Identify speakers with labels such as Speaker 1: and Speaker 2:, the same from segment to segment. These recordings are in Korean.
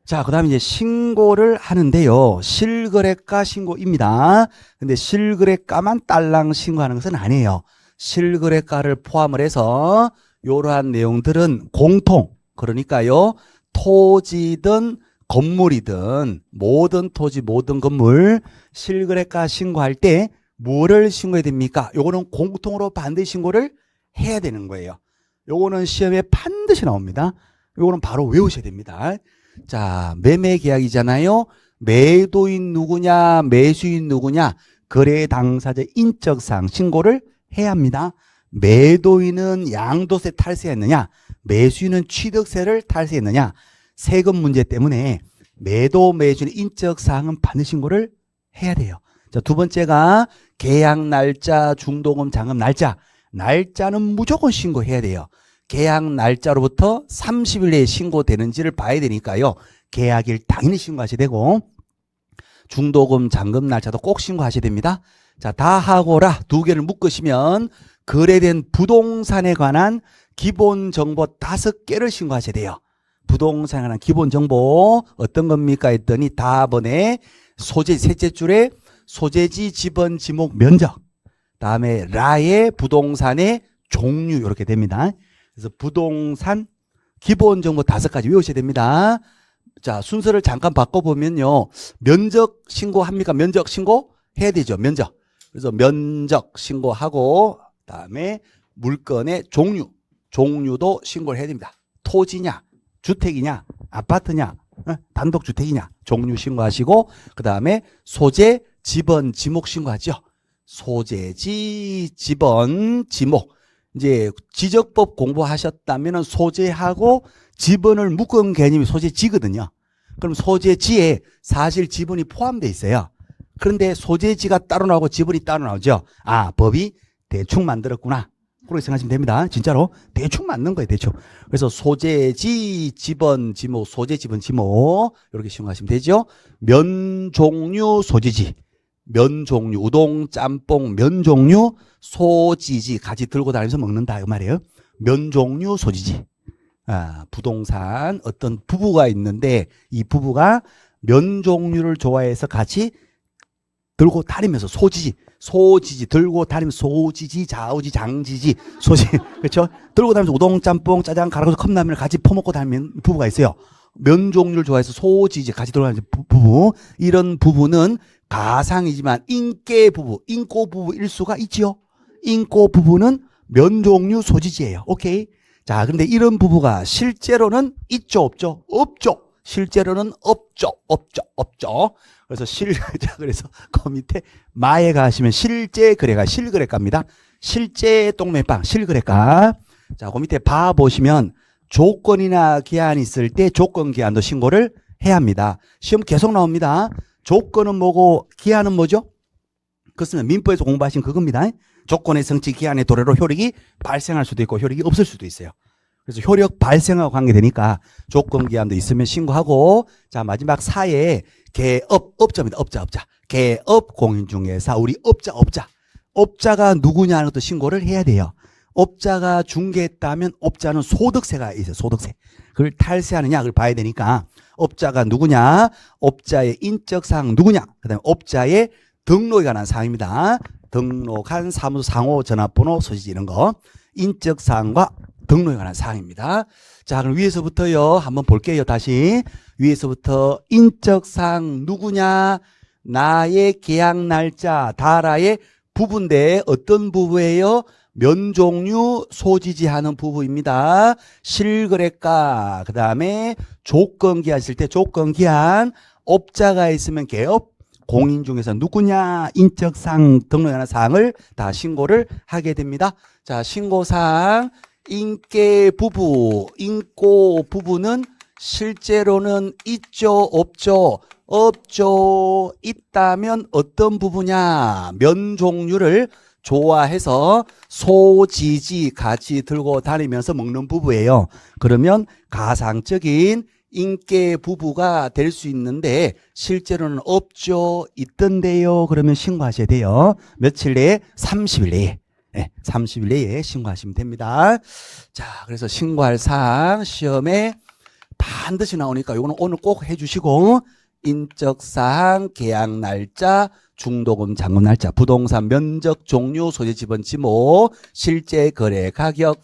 Speaker 1: 자, 그 다음에 이제 신고를 하는데요. 실거래가 신고입니다. 근데 실거래가만 딸랑 신고하는 것은 아니에요. 실거래가를 포함을 해서 이러한 내용들은 공통, 그러니까요. 토지든 건물이든 모든 토지, 모든 건물 실거래가 신고할 때 뭐를 신고해야 됩니까? 요거는 공통으로 반드시 신고를 해야 되는 거예요. 요거는 시험에 반드시 나옵니다. 요거는 바로 외우셔야 됩니다. 자, 매매 계약이잖아요. 매도인 누구냐, 매수인 누구냐, 거래 당사자 인적사항 신고를 해야 합니다. 매도인은 양도세 탈세했느냐, 매수인은 취득세를 탈세했느냐, 세금 문제 때문에 매도 매수인 인적사항은 반드시 신고를 해야 돼요. 자, 두 번째가 계약 날짜, 중도금 잔금 날짜. 날짜는 무조건 신고해야 돼요. 계약 날짜로부터 30일 내에 신고되는지를 봐야 되니까요. 계약일 당연히 신고하셔야 되고, 중도금 잔금 날짜도 꼭 신고하셔야 됩니다. 자, 다 하고라 두 개를 묶으시면 거래된 부동산에 관한 기본 정보 5개를 신고하셔야 돼요. 부동산에 관한 기본 정보 어떤 겁니까 했더니 다번에 소재, 셋째 줄에 소재지, 지번, 지목, 면적, 다음에 라의 부동산의 종류 이렇게 됩니다. 그래서 부동산 기본 정보 5가지 외우셔야 됩니다. 자, 순서를 잠깐 바꿔보면요. 면적 신고합니까? 면적 신고 해야 되죠. 면적. 그래서 면적 신고하고, 다음에 물건의 종류, 종류도 신고를 해야 됩니다. 토지냐, 주택이냐, 아파트냐, 단독주택이냐, 종류 신고하시고, 그 다음에 소재, 지번, 지목 신고하죠. 소재지, 지번, 지목. 이제 지적법 공부하셨다면 소재하고 지번을 묶은 개념이 소재지거든요. 그럼 소재지에 사실 지번이 포함되어 있어요. 그런데 소재지가 따로 나오고 지번이 따로 나오죠. 아, 법이 대충 만들었구나. 그렇게 생각하시면 됩니다. 진짜로 대충 맞는 거예요. 대충. 그래서 소재지, 지번, 지목, 소재, 지번, 지목 이렇게 신고하시면 되죠. 면 종류, 소재지. 면 종류, 우동, 짬뽕, 면 종류, 소지지 같이 들고 다니면서 먹는다 그 말이에요. 면 종류, 소지지. 아, 부동산 어떤 부부가 있는데 이 부부가 면 종류를 좋아해서 같이 들고 다니면서 소지지 들고 다니면서 소지지, 좌우지, 장지지, 그렇죠? 들고 다니면서 우동, 짬뽕, 짜장, 가라고서 컵라면을 같이 퍼먹고 다니는 부부가 있어요. 면 종류를 좋아해서 소지지 같이 들고 다니는 부부. 이런 부부는 가상이지만 인계 부부, 인꼬 부부일 수가 있지요. 인꼬 부부는 면 종류 소지지예요. 오케이. 자, 근데 이런 부부가 실제로는 있죠, 없죠? 없죠. 실제로는 없죠. 그래서 그래서 그 밑에 마에 가시면 실제 거래가 실거래가입니다. 실제 똥매빵 실거래가. 자, 그 밑에 봐 보시면 조건이나 기한이 있을 때 조건 기한도 신고를 해야 합니다. 시험 계속 나옵니다. 조건은 뭐고 기한은 뭐죠? 그렇습니다. 민법에서 공부하신 그겁니다. 조건의 성취 기한의 도래로 효력이 발생할 수도 있고 효력이 없을 수도 있어요. 그래서 효력 발생하고 관계되니까 조건 기한도 있으면 신고하고. 자, 마지막 사에 업자입니다. 업자. 개업 공인중개사. 우리 업자가 누구냐 하는 것도 신고를 해야 돼요. 업자가 중개했다면 업자는 소득세가 있어요. 소득세. 그걸 탈세하느냐 그걸 봐야 되니까 업자가 누구냐, 업자의 인적사항 누구냐, 그 다음에 업자의 등록에 관한 사항입니다. 등록한 사무소 상호 전화번호 소지지 이런 거 인적사항과 등록에 관한 사항입니다. 자, 그럼 위에서부터요 한번 볼게요. 다시 위에서부터 인적사항 누구냐, 나의 계약 날짜, 다라의 부부인데 어떤 부부예요? 면 종류 소지지 하는 부부입니다. 실거래가, 그 다음에 조건기한 있을 때 조건기한, 업자가 있으면 개업, 공인중개사 누구냐, 인적사항 등록에 관한 사항을 다 신고를 하게 됩니다. 자, 신고사항 인계 부부, 인꼬 부부는 실제로는 있죠, 없죠? 없죠. 있다면 어떤 부부냐, 면 종류를 좋아해서 소지지 같이 들고 다니면서 먹는 부부예요. 그러면 가상적인 인계 부부가 될 수 있는데 실제로는 없죠, 있던데요. 그러면 신고하셔야 돼요. 며칠 내에? 30일 내에. 네, 30일 내에 신고하시면 됩니다. 자, 그래서 신고할 사항 시험에 반드시 나오니까 요거는 오늘 꼭 해주시고, 인적사항, 계약 날짜, 중도금, 잔금 날짜, 부동산 면적, 종류, 소재 지번 지목, 실제 거래 가격,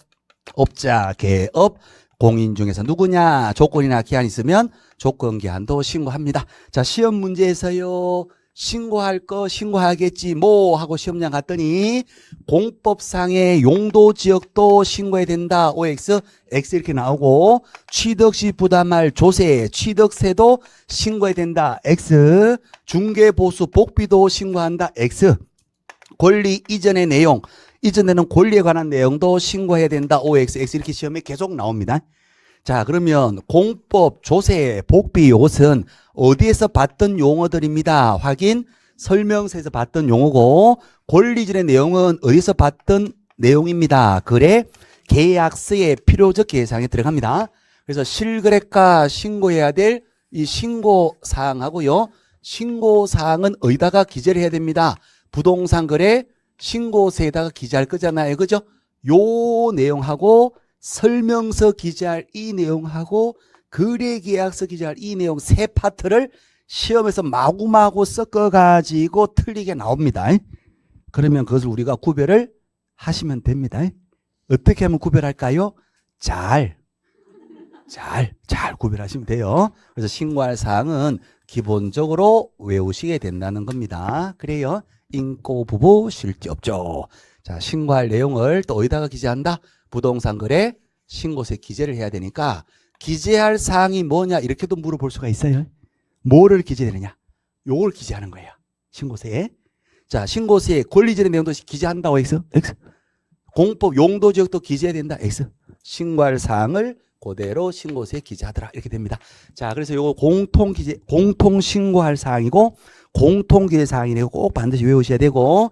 Speaker 1: 업자, 개업, 공인 중에서 누구냐, 조건이나 기한 있으면 조건 기한도 신고합니다. 자, 시험 문제에서요, 신고할 거 신고하겠지 뭐 하고 시험장 갔더니 공법상의 용도 지역도 신고해야 된다. OX, X 이렇게 나오고, 취득시 부담할 조세, 취득세도 신고해야 된다. X, 중개보수 복비도 신고한다. X, 권리 이전의 내용, 이전에는 권리에 관한 내용도 신고해야 된다. OX, X 이렇게 시험에 계속 나옵니다. 자, 그러면 공법, 조세, 복비 이것은 어디에서 봤던 용어들입니다. 확인, 설명서에서 봤던 용어고, 권리전의 내용은 어디서 봤던 내용입니다. 거래, 계약서의 필요적 계상에 들어갑니다. 그래서 실거래가 신고해야 될 이 신고사항하고요. 신고사항은 어디다가 기재를 해야 됩니다. 부동산 거래 신고서에다가 기재할 거잖아요. 그죠? 요 내용하고 설명서 기재할 이 내용하고 거래계약서 기재할 이 내용 세 파트를 시험에서 마구마구 섞어가지고 틀리게 나옵니다. 그러면 그것을 우리가 구별을 하시면 됩니다. 어떻게 하면 구별할까요? 잘 구별하시면 돼요. 그래서 신고할 사항은 기본적으로 외우시게 된다는 겁니다. 그래요. 인고 부부 실지 없죠. 자, 신고할 내용을 또 어디다가 기재한다? 부동산 거래 신고서에 기재를 해야 되니까 기재할 사항이 뭐냐 이렇게도 물어볼 수가 있어요. 뭐를 기재되느냐? 요걸 기재하는 거예요. 신고서에. 자, 신고서에 권리전의 내용도 기재한다고 X. X. 공법 용도 지역도 기재해야 된다. X. 신고할 사항을 그대로 신고서에 기재하더라. 이렇게 됩니다. 자, 그래서 요거 공통 신고할 사항이고 공통 기재 사항이네요. 꼭 반드시 외우셔야 되고,